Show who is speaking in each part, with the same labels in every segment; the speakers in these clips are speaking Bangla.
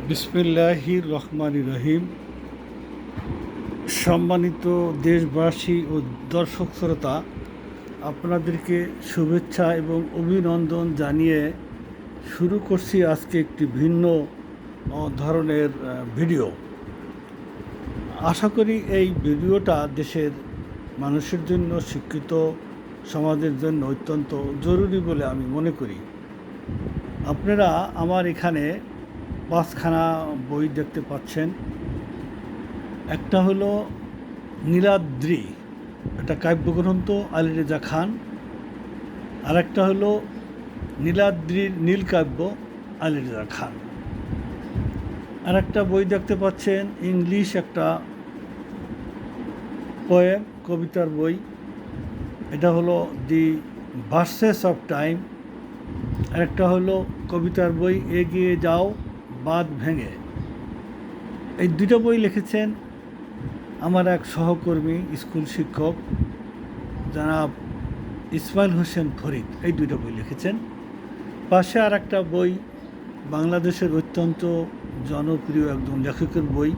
Speaker 1: বিসমিল্লাহির রহমানির রহিম। সম্মানিত দেশবাসী ও দর্শক শ্রোতা, আপনাদেরকে শুভেচ্ছা এবং অভিনন্দন জানিয়ে শুরু করছি আজকে একটি ভিন্ন ধরনের ভিডিও। আশা করি এই ভিডিওটা দেশের মানুষের জন্য, শিক্ষিত সমাজের জন্য অত্যন্ত জরুরি বলে আমি মনে করি। আপনারা আমার এখানে 5খানা বই দেখতে পাচ্ছেন। একটা হলো নীলাদ্রি, এটা কাব্যগ্রন্থ আলী রেজা খান। আর একটা হলো নীলাদ্রির নীলকাব্য আলী রেজা খান। আর একটা বই দেখতে পাচ্ছেন ইংলিশ একটা পোয়েম, কবিতার বই। এটা হলো দি ভার্সেস অফ টাইম। আর একটা হলো কবিতার বই এগিয়ে যাও বাঁধ ভেঙে। এই দুটো বই লিখেছেন আমার এক সহকর্মী, স্কুল শিক্ষক জনাব ইসমাইল হোসেন ফরিদ। এই দুটো বই লিখেছেন। পাশে আর একটা বই বাংলাদেশের অত্যন্ত জনপ্রিয় একজন লেখকের বই,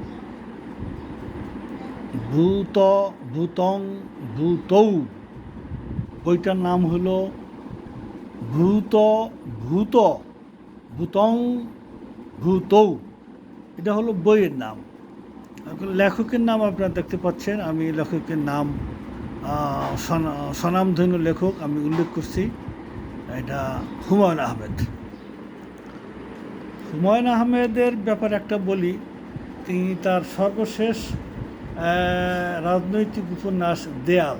Speaker 1: ভূতং ভূতৌ। বইটার নাম হলো ভূতং ভূতৌ। এটা হলো বইয়ের নাম। লেখকের নাম আপনারা দেখতে পাচ্ছেন। আমি লেখকের নাম স্বনামধন্য লেখক আমি উল্লেখ করছি, এটা হুমায়ুন আহমেদ। হুমায়ুন আহমেদের ব্যাপারে একটা বলি, তিনি তার সর্বশেষ রাজনৈতিক উপন্যাস দেয়াল,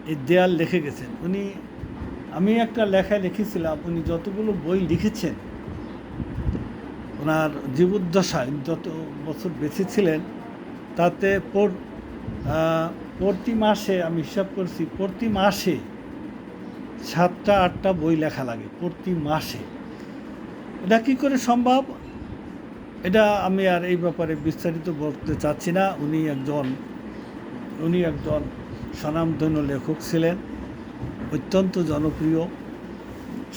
Speaker 1: এই দেয়াল লিখে গেছেন উনি। আমি একটা লেখায় লিখেছিলাম, উনি যতগুলো বই লিখেছেন ওনার জীবদ্দশায় যত বছর বেঁচে ছিলেন, তাতে প্রতি মাসে আমি হিসাব করছি, প্রতি মাসে 7টা-8টা বই লেখা লাগে প্রতি মাসে। এটা কী করে সম্ভব, এটা আমি আর এই ব্যাপারে বিস্তারিত বলতে চাচ্ছি না। উনি একজন স্বনামধন্য লেখক ছিলেন, অত্যন্ত জনপ্রিয়।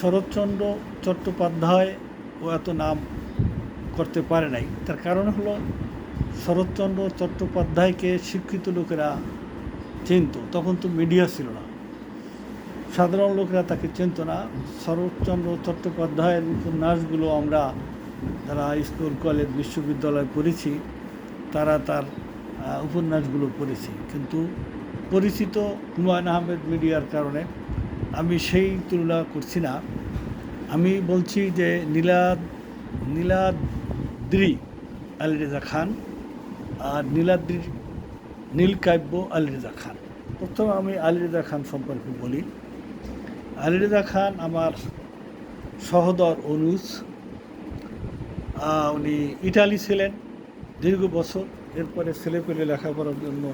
Speaker 1: শরৎচন্দ্র চট্টোপাধ্যায় ও এত নাম করতে পারে নাই। তার কারণ হলো শরৎচন্দ্র চট্টোপাধ্যায়কে শিক্ষিত লোকেরা চিনত, তখন তো মিডিয়া ছিল না, সাধারণ লোকেরা তাকে চিনত না। শরৎচন্দ্র চট্টোপাধ্যায়ের উপন্যাসগুলো আমরা যারা স্কুল, কলেজ, বিশ্ববিদ্যালয় পড়েছি তারা তার উপন্যাসগুলো পড়েছি, কিন্তু পরিচিত হুমায়ুন আহমেদ মিডিয়ার কারণে আমি সেই তুলনা করছি না। আমি বলছি যে নীলাদ্রি আলী রেজা খান আর নীলাদ্রির নীলকাব্য আলী রেজা খান। প্রথমে আমি আলী রেজা খান সম্পর্কে বলি। আলী রেজা খান আমার সহোদর অনুজ। উনি ইটালি ছিলেন দীর্ঘ বছর, এরপরে ছেলেপেলে লেখাপড়ার জন্য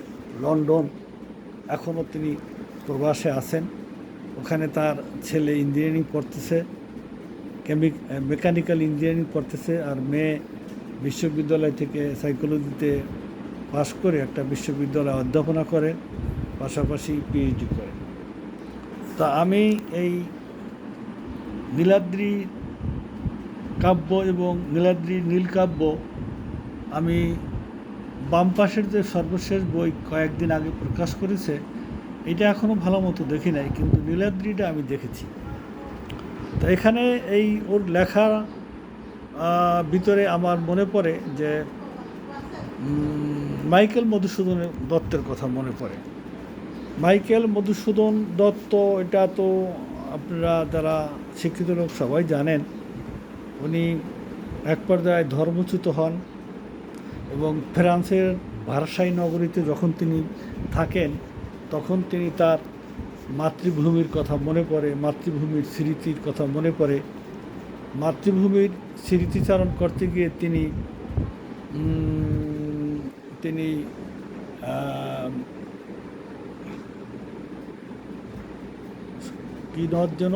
Speaker 1: লন্ডন, এখনও তিনি প্রবাসে আছেন। ওখানে তার ছেলে ইঞ্জিনিয়ারিং পড়তেছে, মেকানিক্যাল ইঞ্জিনিয়ারিং পড়তেছে, আর মেয়ে বিশ্ববিদ্যালয় থেকে সাইকোলজিতে পাশ করে একটা বিশ্ববিদ্যালয়ে অধ্যাপনা করে, পাশাপাশি পিএইচডি করে। তা আমি এই নীলাদ্রি কাব্য এবং নীলাদ্রির নীলকাব্য, আমি বাম পাশের যে সর্বশেষ বই কয়েকদিন আগে প্রকাশ করেছে, এটা এখনও ভালো মতো দেখি নাই, কিন্তু নীলাদ্রিটা আমি দেখেছি। তো এখানে এই ওর লেখা ভিতরে আমার মনে পড়ে যে মাইকেল মধুসূদন দত্তের কথা মনে পড়ে। মাইকেল মধুসূদন দত্ত, এটা তো আপনারা যারা শিক্ষিত লোক সবাই জানেন। উনি এক পর্যায়ে ধর্মচ্যুত হন এবং ফ্রান্সের ভার্সাই নগরীতে যখন তিনি থাকেন, তখন তিনি তার মাতৃভূমির কথা মনে পড়ে, মাতৃভূমির স্মৃতির কথা মনে পড়ে। মাতৃভূমির স্মৃতিচারণ করতে গিয়ে তিনি কী নদ যেন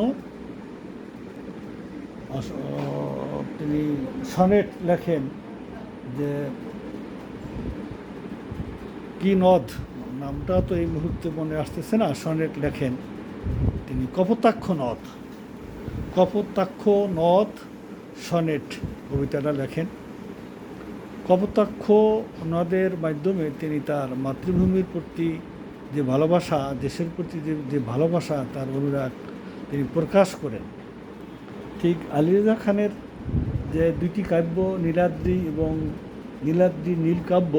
Speaker 1: তিনি সনেট লেখেন, যে কি নদ, নামটা তো এই মুহূর্তে মনে আসতেছে না। সনেট লেখেন তিনি, কপোতাক্ষ নদ সনেট কবিতাটা লেখেন। কপোতাক্ষ নদের মাধ্যমে তিনি তার মাতৃভূমির প্রতি যে ভালোবাসা, দেশের প্রতি যে ভালোবাসা, তার অনুরাগ তিনি প্রকাশ করেন। ঠিক আলী রেজা খানের যে দুটি কাব্য, নীলাদ্রি এবং নীলাদ্রি নীলকাব্য,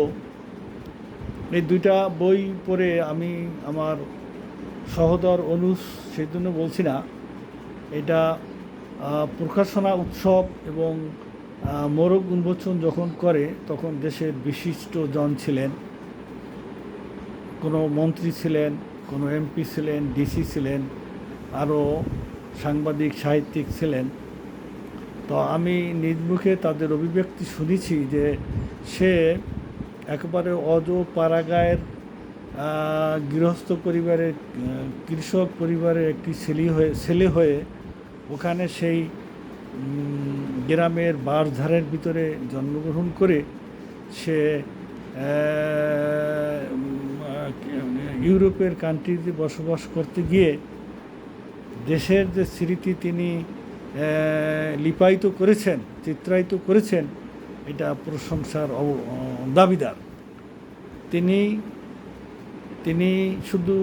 Speaker 1: এই দুইটা বই পড়ে আমি আমার সহোদর অনুজ, সেই জন্য বলছি না, এটা প্রকাশনা উৎসব এবং মোড়ক উন্মোচন যখন করে তখন দেশের বিশিষ্ট জন ছিলেন, কোনো মন্ত্রী ছিলেন, কোনো এমপি ছিলেন, ডিসি ছিলেন, আরও সাংবাদিক সাহিত্যিক ছিলেন। তো আমি নিজ মুখে তাদের অভিব্যক্তি শুনেছি যে সে একেবারে পাড়াগাঁয়ের গৃহস্থ পরিবারের, কৃষক পরিবারের একটি ছেলে হয়ে ওখানে সেই গ্রামের বাঁশঝাড়ের ভিতরে জন্মগ্রহণ করে সে ইউরোপের কান্ট্রিতে বসবাস করতে গিয়ে দেশের যে স্মৃতি তিনি লিপায়িত করেছেন, চিত্রায়িত করেছেন, এটা প্রশংসার দাবিদার। তিনি শুধু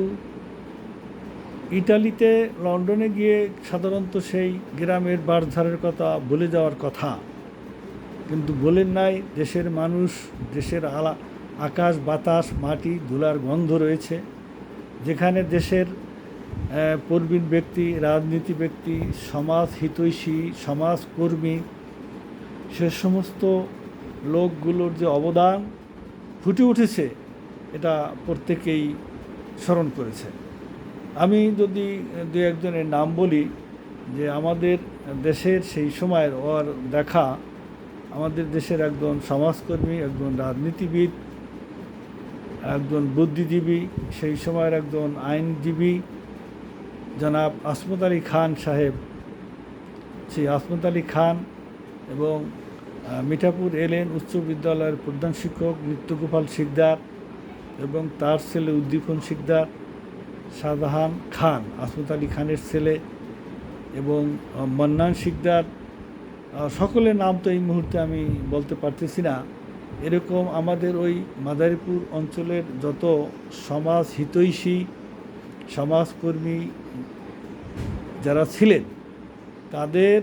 Speaker 1: ইটালিতে, লন্ডনে গিয়ে সাধারণত সেই গ্রামের বাঁশঝাড়ের কথা বলে যাওয়ার কথা, কিন্তু বলেন নাই দেশের মানুষ, দেশের আকাশ বাতাস মাটি ধুলার গন্ধ রয়েছে, যেখানে দেশের প্রবীণ ব্যক্তি, রাজনীতি ব্যক্তি, সমাজ হিতৈষী, সমাজকর্মী, সে সমস্ত লোকগুলোর যে অবদান ফুটে উঠেছে, এটা প্রত্যেকেই স্মরণ করেছে। আমি যদি দু একজনের নাম বলি, যে আমাদের দেশের সেই সময়ের ওর দেখা, আমাদের দেশের একজন সমাজকর্মী, একজন রাজনীতিবিদ, একজন বুদ্ধিজীবী, সেই সময়ের একজন আইনজীবী জনাব আসমত আলী খান সাহেব। সেই আসমত আলী খান এবং মিঠাপুর এলএন উচ্চ বিদ্যালয়ের প্রধান শিক্ষক নিত্যগোপাল শিকদার এবং তার ছেলে উদ্দীপন শিকদার, শাহজাহান খান আসমত আলী খানের ছেলে, এবং মান্নান শিকদার, সকলের নাম তো এই মুহূর্তে আমি বলতে পারতেছি না। এরকম আমাদের ওই মাদারীপুর অঞ্চলের যত সমাজ হিতৈষী, সমাজকর্মী যারা ছিলেন, তাদের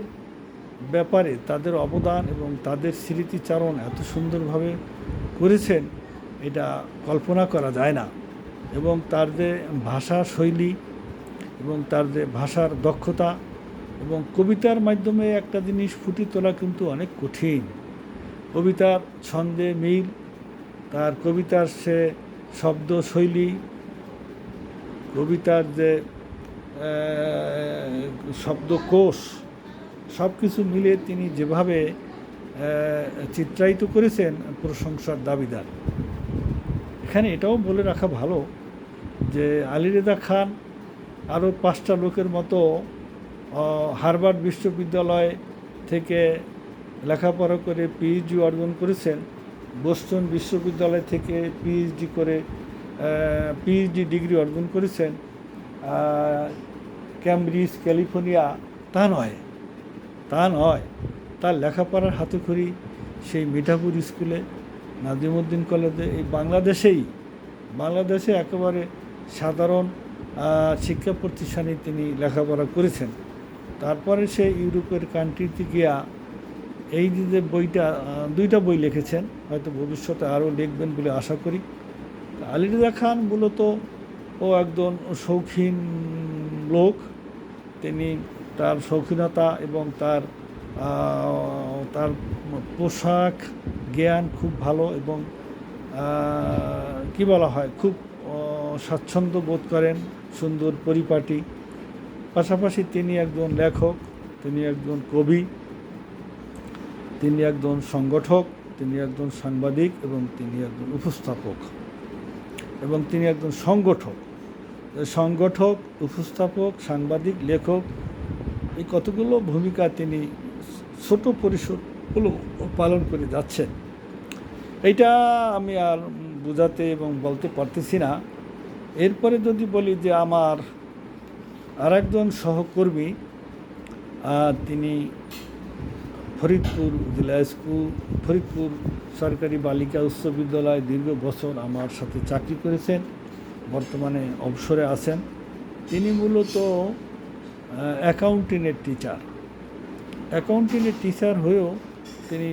Speaker 1: ব্যাপারে তাদের অবদান এবং তাদের স্মৃতিচারণ এত সুন্দরভাবে করেছেন, এটা কল্পনা করা যায় না। এবং তার যে ভাষা শৈলী এবং তার যে ভাষার দক্ষতা, এবং কবিতার মাধ্যমে একটা জিনিস ফুটিয়ে তোলা কিন্তু অনেক কঠিন। কবিতার ছন্দে মিল, তার কবিতার সে শব্দ শৈলী, কবিতার যে শব্দকোষ, সব কিছু মিলে তিনি যেভাবে চিত্রায়িত করেছেন, প্রশংসার দাবিদার। এখানে এটাও বলে রাখা ভালো যে আলী রেজা খান আরও 5টা লোকের মতো হার্ভার্ড বিশ্ববিদ্যালয় থেকে লেখাপড়া করে পিএইচডি অর্জন করেছেন, বোস্টন বিশ্ববিদ্যালয় থেকে পিএইচডি ডিগ্রি অর্জন করেছেন, ক্যামব্রিজ ক্যালিফোর্নিয়া, তা নয়। তার লেখাপড়ার হাতেখড়ি সেই মিঠাপুর স্কুলে, নাজিমউদ্দিন কলেজে, এই বাংলাদেশে একেবারে সাধারণ শিক্ষা প্রতিষ্ঠানে তিনি লেখাপড়া করেছেন। তারপরে সে ইউরোপের কান্ট্রিতে গিয়া এই যে বইটা, 2টা বই লিখেছেন, হয়তো ভবিষ্যতে আরও লিখবেন বলে আশা করি। আলী রেজা খান মূলত ও একজন শৌখিন লোক। তিনি তার শৌখিনতা এবং তার পোশাক জ্ঞান খুব ভালো, এবং কি বলা হয়, খুব স্বাচ্ছন্দ্য বোধ করেন, সুন্দর পরিপাটি। পাশাপাশি তিনি একজন লেখক, তিনি একজন কবি, তিনি একজন সংগঠক, তিনি একজন সাংবাদিক, এবং তিনি একজন উপস্থাপক, এবং তিনি একজন সংগঠক, উপস্থাপক, সাংবাদিক, লেখক, এই কতগুলো ভূমিকা তিনি ছোট পরিসরগুলো পালন করে যাচ্ছেন। এইটা আমি আর বোঝাতে এবং বলতে পারতেছি না। এরপরে যদি বলি যে আমার আরেকজন সহকর্মী, তিনি ফরিদপুর জেলা স্কুল, ফরিদপুর সরকারি বালিকা উচ্চ বিদ্যালয়ে দীর্ঘ বছর আমার সাথে চাকরি করেছেন, বর্তমানে অবসরে আছেন। তিনি মূলত অ্যাকাউন্টিংয়ের টিচার হয়েও তিনি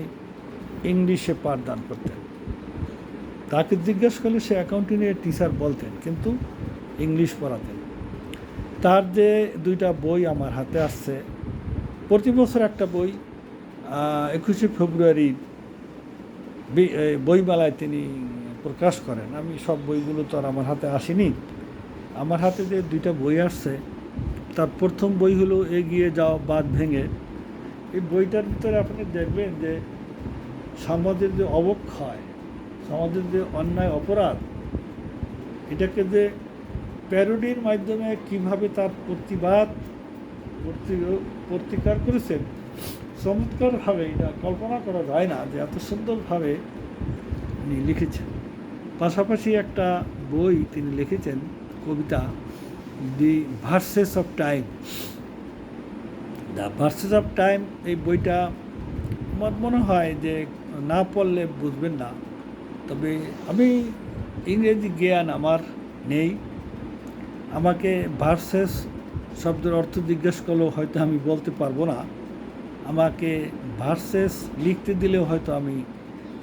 Speaker 1: ইংলিশে পাঠদান করতেন। তাকে জিজ্ঞেস করলে সে অ্যাকাউন্টিংয়ের টিচার বলতেন, কিন্তু ইংলিশ পড়াতেন। তার যে 2টা বই আমার হাতে আসছে, প্রতি বছর একটা বই 21শে ফেব্রুয়ারি বইমেলায় তিনি প্রকাশ করেন। আমি সব বইগুলো তো আর আমার হাতে আসেনি। আমার হাতে যে 2টা বই আসছে, তার প্রথম বই হলো এগিয়ে যাও বাঁধ ভেঙে। এই বইটার ভিতরে আপনি দেখবেন যে সমাজের যে অবক্ষয়, সমাজের যে অন্যায় অপরাধ, এটাকে যে প্যারোডির মাধ্যমে কিভাবে তার প্রতিকার করেছেন, চমৎকারভাবে এটা কল্পনা করা যায় না যে এত সুন্দরভাবে উনি লিখেছেন। পাশাপাশি একটা বই তিনি লিখেছেন, কবিতা, the verses of time. The verses of time, এই বইটা আমার মনে হয় যে না পড়লে বুঝবেন না। তবে আমি ইংরেজি জ্ঞান আমার নেই, আমাকে ভার্সেস শব্দের অর্থ জিজ্ঞেস করলেও হয়তো আমি বলতে পারবো না, আমাকে ভার্সেস লিখতে দিলেও হয়তো আমি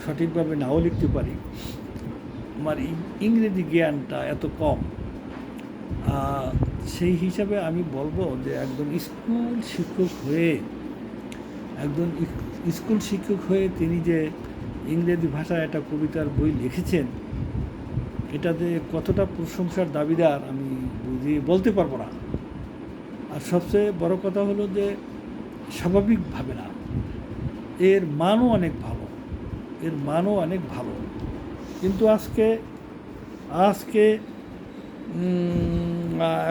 Speaker 1: সঠিকভাবে নাও লিখতে পারি। আমার ইংরেজি জ্ঞানটা এত কম, সেই হিসাবে আমি বলবো যে একজন স্কুল শিক্ষক হয়ে তিনি যে ইংরেজি ভাষায় একটা কবিতার বই লিখেছেন, এটাতে কতটা প্রশংসার দাবিদার আমি বলতে পারবো না। আর সবচেয়ে বড় কথা হলো যে স্বাভাবিকভাবে না, এর মানও অনেক ভালো। কিন্তু আজকে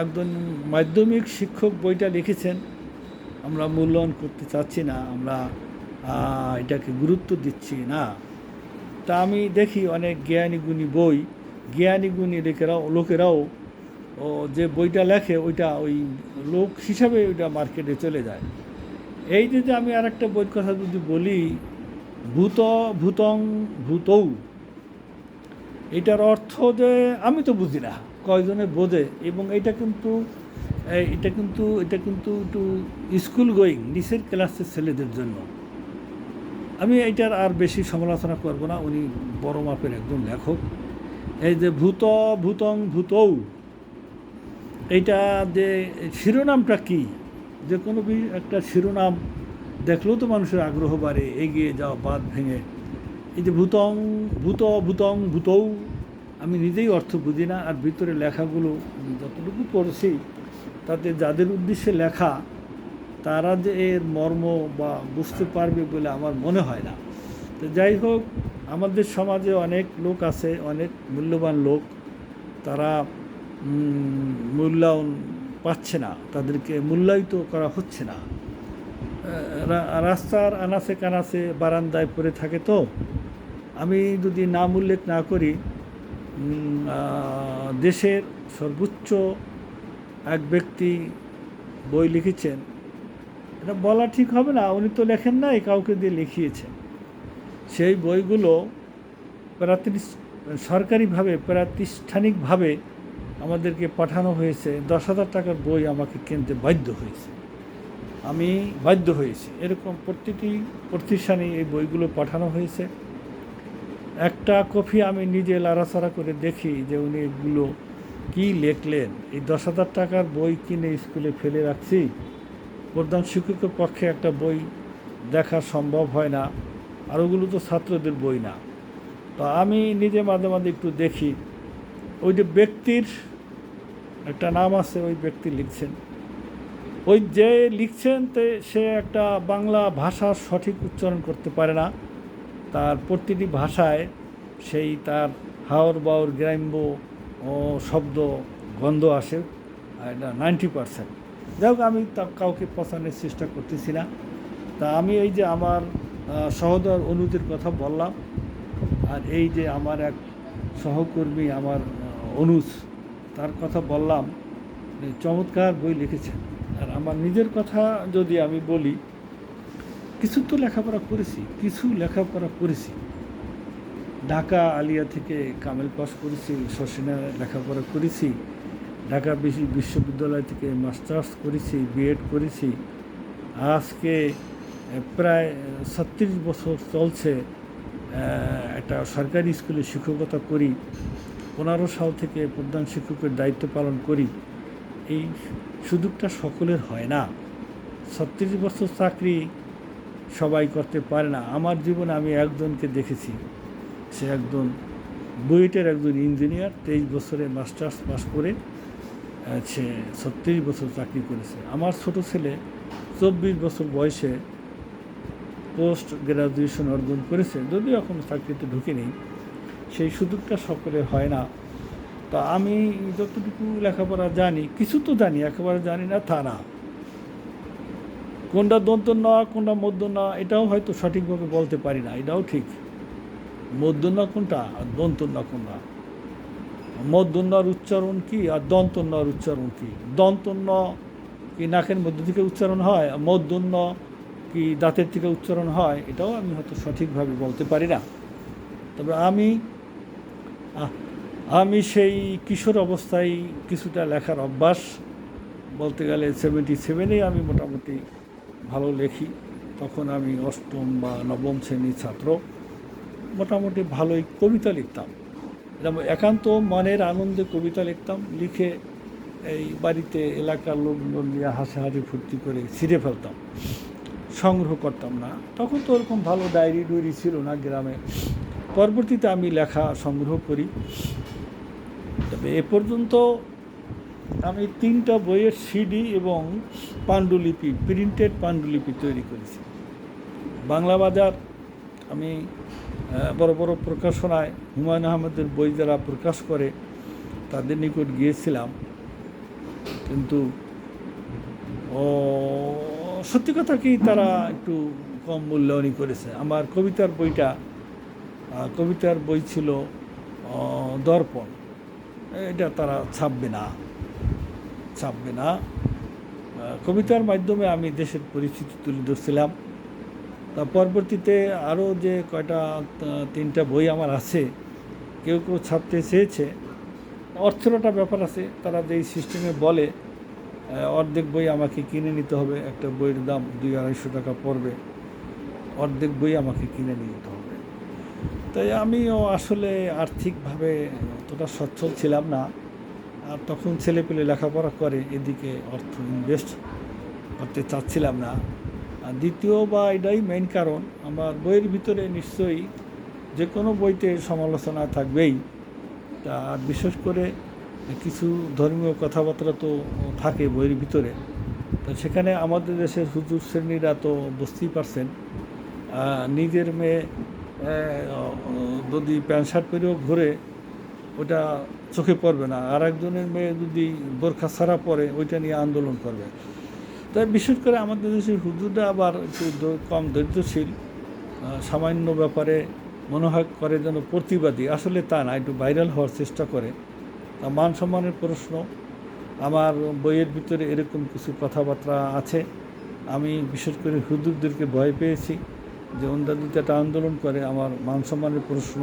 Speaker 1: একজন মাধ্যমিক শিক্ষক বইটা লিখেছেন, আমরা মূল্যায়ন করতে চাচ্ছি না, আমরা এটাকে গুরুত্ব দিচ্ছি না। তা আমি দেখি অনেক জ্ঞানী গুণী লোকেরাও যে বইটা লেখে ওইটা ওই লোক হিসাবে ওইটা মার্কেটে চলে যায়। এই যে আমি আর একটা বইয়ের কথা যদি বলি, ভূতৌ, এটার অর্থ যে আমি তো বুঝি না, কয়জনে বোঝে। এবং এটা কিন্তু একটু স্কুল গোয়িং নিচের ক্লাসের ছেলেদের জন্য। আমি এইটার আর বেশি সমালোচনা করব না, উনি বড় মাপের একজন লেখক। এই যে ভূতৌ, এইটা যে শিরোনামটা কি, যে কোনো একটা শিরোনাম দেখলেও তো মানুষের আগ্রহ বাড়ে, এগিয়ে যাওয়া বাঁধ ভেঙে। এই যে ভূতৌ, আমি নিজেই অর্থ বুঝি না। আর ভিতরে লেখাগুলো আমি যতটুকু পড়েছি, তাতে যাদের উদ্দেশ্যে লেখা তারা যে এর মর্ম বা বুঝতে পারবে বলে আমার মনে হয় না। তো যাই হোক, আমাদের সমাজে অনেক লোক আছে, অনেক মূল্যবান লোক, তারা মূল্যায়ন পাচ্ছে না, তাদেরকে মূল্যায়িত করা হচ্ছে না। রাস্তার আনাচে কানাচে বারান্দায় পড়ে থাকে। তো আমি যদি নাম উল্লেখ না করি, দেশের সর্বোচ্চ এক ব্যক্তি বই লিখেছেন, এটা বলা ঠিক হবে না, উনি তো লেখেন নাই, কাউকে দিয়ে লিখিয়েছেন। সেই বইগুলো সরকারিভাবে প্রাতিষ্ঠানিকভাবে আমাদেরকে পাঠানো হয়েছে। 10,000 টাকার বই আমাকে কিনতে বাধ্য হয়েছি। এরকম প্রতিটি প্রতিষ্ঠানে এই বইগুলো পাঠানো হয়েছে। একটা কপি আমি নিজে লাড়াচাড়া করে দেখি যে উনি এগুলো কী লিখলেন। এই 10,000 টাকার বই কিনে স্কুলে ফেলে রাখছি, প্রধান শিক্ষকের পক্ষে একটা বই দেখা সম্ভব হয় না, আর ওগুলো তো ছাত্রদের বই না। তো আমি নিজে মাঝে মাঝে একটু দেখি, ওই যে ব্যক্তির একটা নাম আছে, ওই ব্যক্তি লিখছেন, ওই যে লিখছেন সে একটা বাংলা ভাষার সঠিক উচ্চারণ করতে পারে না। তার প্রতিটি ভাষায় সেই তার হাওর বাউর গ্রাম্য শব্দ গন্ধ আসে, এটা 90%। যাই হোক, আমি তা কাউকে পছন্দের চেষ্টা করতেছি না। তা আমি এই যে আমার সহোদর অনুজের কথা বললাম, আর এই যে আমার এক সহকর্মী আমার অনুজ, তার কথা বললাম, চমৎকার বই লিখেছেন। আর আমার নিজের কথা যদি আমি বলি, কিছু তো লেখাপড়া করেছি। ঢাকা আলিয়া থেকে কামেল পাস করেছি, শর্ষিনা লেখাপড়া করেছি, ঢাকা বিশ্ববিদ্যালয় থেকে মাস্টার্স করেছি, বিএড করেছি। আজকে প্রায় ৩৬ বছর চলছে একটা সরকারি স্কুলে শিক্ষকতা করি। 15 সাল থেকে প্রধান শিক্ষকের দায়িত্ব পালন করি। এই সুযোগটা সকলের হয় না। ৩৬ বছর চাকরি সবাই করতে পারে না। আমার জীবনে আমি একজনকে দেখেছি, সে একজন বুয়েটের একজন ইঞ্জিনিয়ার, 23 বছরে মাস্টার্স পাস করে সে ৩৬ বছর চাকরি করেছে। আমার ছোট ছেলে 24 বছর বয়সে পোস্ট গ্রাজুয়েশন অর্জন করেছে, যদিও এখন চাকরিতে ঢুকেনি। সেই সুযোগটা সকলের হয় না। তা আমি যতটুকু লেখাপড়া জানি, কিছু তো জানি, একেবারে জানি না তা না। কোনটা দন্ত ন, কোনটা মধ্য ন, এটাও হয়তো সঠিকভাবে বলতে পারি না, এটাও ঠিক। মধ্য ন কোনটা আর দন্ত ন কোনটা, মধ্য নর উচ্চারণ কি আর দন্ত নর উচ্চারণ কি? দন্ত ন কি নাকের মধ্য থেকে উচ্চারণ হয়, আর মধ্য ন কি দাঁতের থেকে উচ্চারণ হয়, এটাও আমি হয়তো সঠিকভাবে বলতে পারি না। তবে আমি সেই কিশোর অবস্থায় কিছুটা লেখার অভ্যাস, বলতে গেলে 77-এ আমি মোটামুটি ভালো লেখি। তখন আমি 8ম বা 9ম শ্রেণীর ছাত্র। মোটামুটি ভালোই কবিতা লিখতাম, যেমন একান্ত মনের আনন্দে কবিতা লিখতাম, লিখে এই বাড়িতে এলাকার লোকজন নিয়ে হাসাহাসি ফুর্তি করে ছিঁড়ে ফেলতাম, সংগ্রহ করতাম না। তখন তো ওরকম ভালো ডায়েরি ডুয়েরি ছিল না গ্রামে। পরবর্তীতে আমি লেখা সংগ্রহ করি। তবে এ পর্যন্ত আমি 3টা বইয়ের সিডি এবং পাণ্ডুলিপি, প্রিন্টেড পাণ্ডুলিপি তৈরি করেছি। বাংলা বাজার আমি বড় বড় প্রকাশনায় হুমায়ুন আহমেদের বই যারা প্রকাশ করে তাদের নিকট গিয়েছিলাম, কিন্তু সত্যি কথা কি তারা একটু কম মূল্যায়নই করেছে। আমার কবিতার বই ছিল দর্পণ, এটা তারা ছাপবে না। কবিতার মাধ্যমে আমি দেশের পরিস্থিতি তুলে ধরছিলাম। তা পরবর্তীতে আরও যে 3টা বই আমার আছে, কেউ ছাপতে চেয়েছে। অর্থেরটা ব্যাপার আছে, তারা যেই সিস্টেমে বলে অর্ধেক বই আমাকে কিনে নিতে হবে, একটা বইয়ের দাম 200-250 টাকা পড়বে, অর্ধেক বই আমাকে কিনে নিতে হবে। তাই আমিও আসলে আর্থিকভাবে অতটা সচ্ছল ছিলাম না, আর তখন ছেলেপেলে লেখাপড়া করে, এদিকে অর্থ ইনভেস্ট করতে চাচ্ছিলাম না। আর দ্বিতীয় বা এটাই মেইন কারণ, আমার বইয়ের ভিতরে নিশ্চয়ই যে কোনো বইতে সমালোচনা থাকবেই। তা বিশেষ করে কিছু ধর্মীয় কথাবার্তা তো থাকে বইয়ের ভিতরে। তো সেখানে আমাদের দেশের হুজুর শ্রেণীরা তো বুঝতেই পারছেন, নিজের মেয়ে যদি প্যান্ট শার্ট পরেও ঘুরে ওটা চোখে পড়বে না, আর একজনের মেয়ে যদি বোরখা ছাড়া পরে ওইটা নিয়ে আন্দোলন করবে। তাই বিশেষ করে আমাদের দেশের হুজুররা আবার একটু কম ধৈর্যশীল, সামান্য ব্যাপারে মনে হয় করে যেন প্রতিবাদী, আসলে তা না, একটু ভাইরাল হওয়ার চেষ্টা করে। তা মান সম্মানের প্রশ্ন, আমার বইয়ের ভিতরে এরকম কিছু কথাবার্তা আছে। আমি বিশেষ করে হুজুরদেরকে ভয় পেয়েছি যে ওনারা যদি একটা আন্দোলন করে আমার মান সম্মানের প্রশ্ন,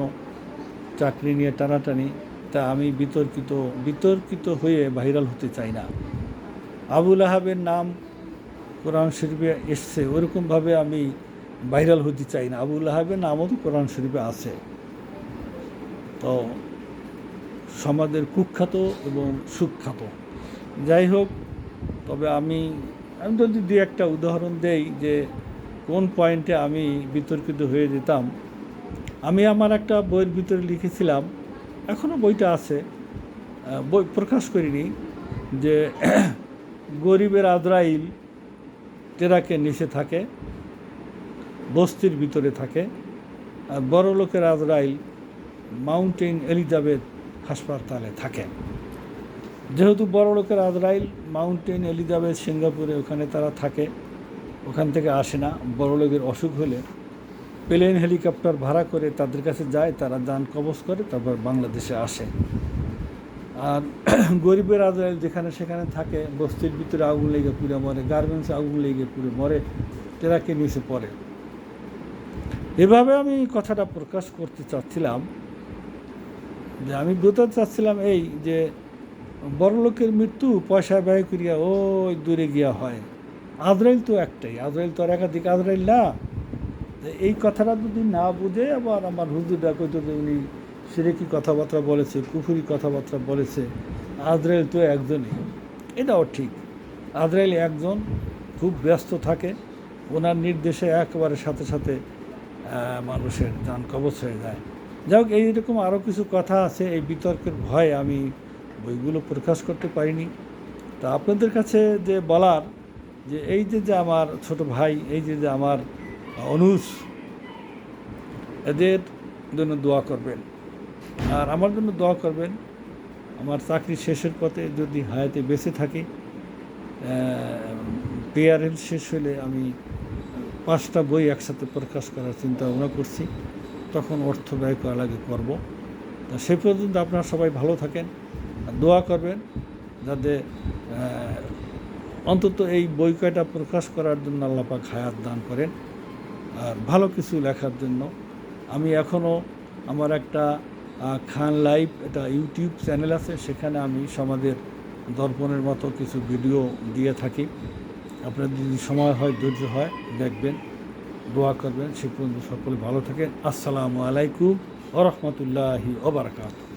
Speaker 1: চাকরি নিয়ে টানাটানি, তা আমি বিতর্কিত হয়ে ভাইরাল হতে চাই না। আবুল আহাবের নাম কোরআন শরীফে এসছে, ওরকমভাবে আমি ভাইরাল হতে চাই না। আবুল আহাবের নামও তো কোরআন শরীফে আছে। তো সমাজের কুখ্যাত এবং সুখ্যাত, যাই হোক। তবে আমি যদি 2-1টা উদাহরণ দেই যে কোন পয়েন্টে আমি বিতর্কিত হয়ে যেতাম। আমি আমার একটা বইয়ের ভিতরে লিখেছিলাম, এখনও বইটা আছে, বই প্রকাশ করিনি, যে গরিবের আজরাইল টেরাকের নিচে থাকে, বস্তির ভিতরে থাকে, আর বড় লোকের আজরাইল মাউন্টেন এলিজাবেথ হাসপাতালে থাকে। যেহেতু বড় লোকের আজরাইল মাউন্টেন এলিজাবেথ সিঙ্গাপুরে ওখানে তারা থাকে, ওখান থেকে আসে না। বড় লোকের অসুখ হলে প্লেন হেলিকপ্টার ভাড়া করে তাদের কাছে যায়, তারা যান কবজ করে, তারপর বাংলাদেশে আসে। আর গরিবের আজরাইল যেখানে সেখানে থাকে, বস্তির ভিতরে আগুন লেগে পুড়ে মরে, গার্মেন্টসে আগুন লেগে পুড়ে মরে, টেরাকে নিচে পড়ে। এভাবে আমি কথাটা প্রকাশ করতে চাচ্ছিলাম যে আমি বোঝাতে চাচ্ছিলাম এই যে বড়লোকের মৃত্যু পয়সা ব্যয় করিয়া ওই দূরে গিয়া হয়। আজরাইল তো একটাই, আজরাইল তো আর একাধিক আজরাইল না। এই কথাটা যদি না বুঝে আবার আমার হুজুররা কইতো যে উনি সিরেকি কথাবার্তা বলেছে, কুফুরি কথাবার্তা বলেছে, আজরাইল তো একজনই। এটাও ঠিক, আজরাইল একজন, খুব ব্যস্ত থাকে, ওনার নির্দেশে একেবারে সাথে সাথে মানুষের যান কবচ হয়ে যায়। যাই হোক, এইরকম আরও কিছু কথা আছে, এই বিতর্কের ভয়ে আমি বইগুলো প্রকাশ করতে পারিনি। তা আপনাদের কাছে যে বলার যে এই যে আমার ছোট ভাই, এই যে আমার অনুজ, এদের জন্য দোয়া করবেন আর আমার জন্য দোয়া করবেন। আমার চাকরি শেষের পথে যদি হায়াতে বেঁচে থাকি, পেয়ারেল শেষ হলে আমি 5টা বই একসাথে প্রকাশ করার চিন্তা ভাবনা করছি। তখন অর্থ ব্যয় করা লাগে করব। তা সে পর্যন্ত আপনারা সবাই ভালো থাকেন, দোয়া করবেন যাতে অন্তত এই বই কয়টা প্রকাশ করার জন্য আল্লাহ পাক হায়াত দান করেন আর ভালো কিছু লেখার জন্য। আমি এখনও আমার একটা খান লাইভ এটা ইউটিউব চ্যানেল আছে, সেখানে আমি সমাজের দর্পণের মতো কিছু ভিডিও দিয়ে থাকি। আপনার যদি সময় হয়, ধৈর্য হয়, দেখবেন, দোয়া করবেন। সে পর্যন্ত সকলে ভালো থাকেন। আসসালামু আলাইকুম ওয়া রাহমাতুল্লাহি ওয়া বারাকাতুহু।